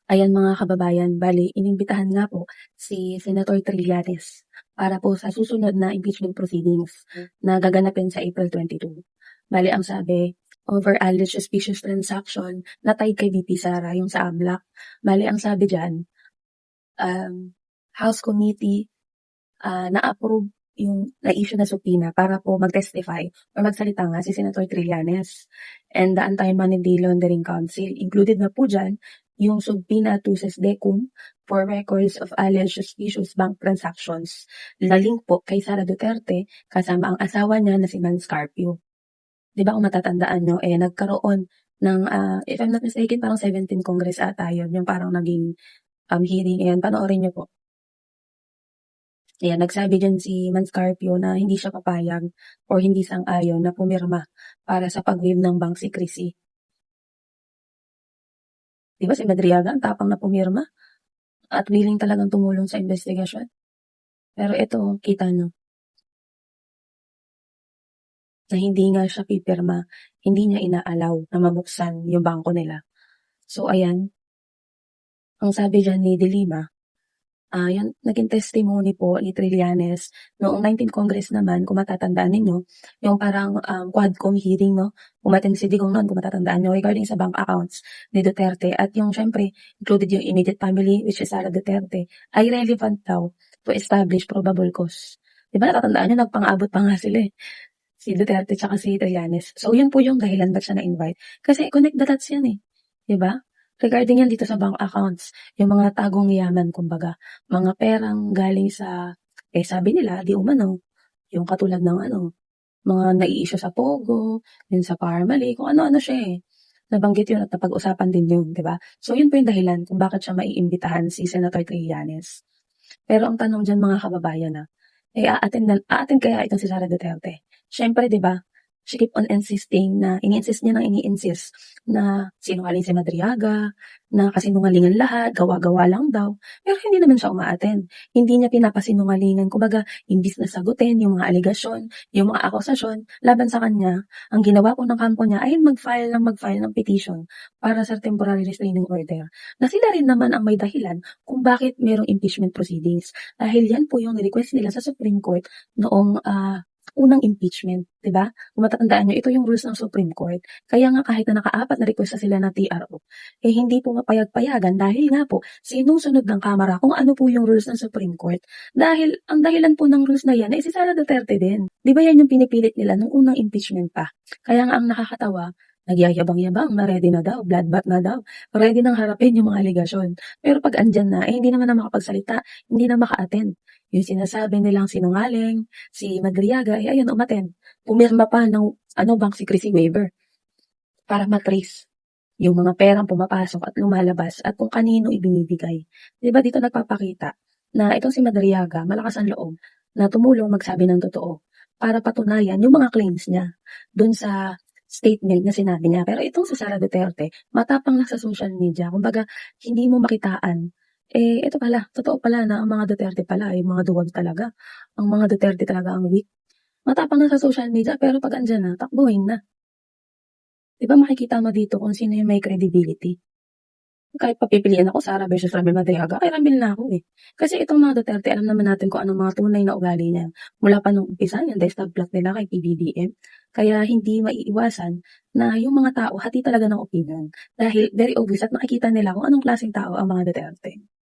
Ayan mga kababayan, bale inimbitahan nga po si Senator Trillanes para po sa susunod na impeachment proceedings na gaganapin sa April 22. Bale ang sabi, over alleged suspicious transaction na tied kay VP Sara yung sa AMLAC. Bale ang sabi dyan, um, House Committee na-approve yung na-issue na subpoena para po mag-testify or magsalita nga si Senator Trillanes and the Anti-Money Laundering Council. Included na po dyan yung subpoena to SESDECUM for records of alleged suspicious bank transactions na link po kay Sara Duterte kasama ang asawa niya na si Man Scarpio. Di ba kung matatandaan nyo, nagkaroon ng, if I'm not mistaken, parang 17 Congress ata yun, yung parang naging hearing. Ayan, panoorin nyo po. Ayan, nagsabi diyan si Man Scarpio na hindi siya papayag or hindi sang-ayon na pumirma para sa pag-waive ng bank secrecy. Di ba si Madriaga ang tapang na pumirma at willing talagang tumulong sa investigasyon? Pero ito, kita nyo, na hindi nga siya pipirma, hindi niya inaalaw na mabuksan yung bangko nila. So ayan, ang sabi dyan ni De Lima, yan, naging testimony po ni Trillanes noong 19th Congress naman, kung matatandaan ninyo, yung parang Quadcom hearing, no? Umattend si Digong noon, kung matatandaan nyo, regarding sa bank accounts ni Duterte. At yung syempre, included yung immediate family, which is Sara Duterte, ay relevant daw to establish probable cause. Diba natatandaan nyo, nagpang-abot pa nga sila si Duterte tsaka si Trillanes. So yun po yung dahilan ba't siya na-invite. Kasi connect the dots yan Diba? Regarding yan dito sa bank accounts, yung mga tagong yaman, kumbaga, mga perang galing sa, sabi nila, di umano, yung katulad ng mga nai-issue sa Pogo, yun sa Parmalee, kung ano-ano siya Nabanggit yun at napag-usapan din yun, di ba? So yun po yung dahilan kung bakit siya maiimbitahan si Senator Trillanes. Pero ang tanong dyan mga kababayan a-attend kaya itong si Sara Duterte? Siyempre, di ba, she keep on insisting na, ini-insist niya nang ini-insist na sinungaling si Madriaga, na kasinungalingan lahat, gawa-gawa lang daw. Pero hindi naman siya uma-attend. Hindi niya pinapasinungalingan. Kumbaga, imbis na sagutin yung mga aligasyon, yung mga akusasyon laban sa kanya, ang ginawa po ng kampo niya ay mag-file ng petition para sa temporary restraining order. Na sila rin naman ang may dahilan kung bakit merong impeachment proceedings. Dahil yan po yung request nila sa Supreme Court noong unang impeachment, di ba? Kung matatandaan nyo, ito yung rules ng Supreme Court. Kaya nga kahit na naka-4 na request na sila ng TRO, hindi po mapayag-payagan dahil nga po sinusunod ng Kamara kung ano po yung rules ng Supreme Court. Dahil ang dahilan po ng rules na yan ay si Sara Duterte din. Di ba yan yung pinipilit nila nung unang impeachment pa? Kaya nga ang nakakatawa, nagyayabang-yabang na ready na daw, bloodbath na daw, ready nang harapin yung mga aligasyon. Pero pag andyan na, hindi naman na makapagsalita, hindi na maka-attend. Yung sinasabi nilang sinungaling, si Madriaga, ayan, umattend. Pumirma pa ng bank secrecy waiver para matrace yung mga perang pumapasok at lumalabas at kung kanino ibinibigay. Di ba dito nagpapakita na itong si Madriaga, malakas ang loob na tumulong magsabi ng totoo para patunayan yung mga claims niya dun sa statement na sinabi niya. Pero itong si Sara Duterte, matapang lang sa social media. Kumbaga, hindi mo makitaan. Ito pala, totoo pala na ang mga Duterte pala ay mga duwag talaga. Ang mga Duterte talaga ang weak. Matapang lang sa social media, pero pag andyan na, takbuhin na. Di ba makikita mo dito kung sino yung may credibility? Kahit papipiliin ako, Sara versus Ramil Madriaga, kay Ramil na ako Kasi itong mga Duterte, alam naman natin kung anong mga tunay na ugali niyan. Mula pa nung umpisa yan, dahil stab-plot nila kay PBBM. Kaya hindi maiiwasan na yung mga tao, hati talaga ng opinion. Dahil very obvious at makikita nila kung anong klaseng tao ang mga Duterte.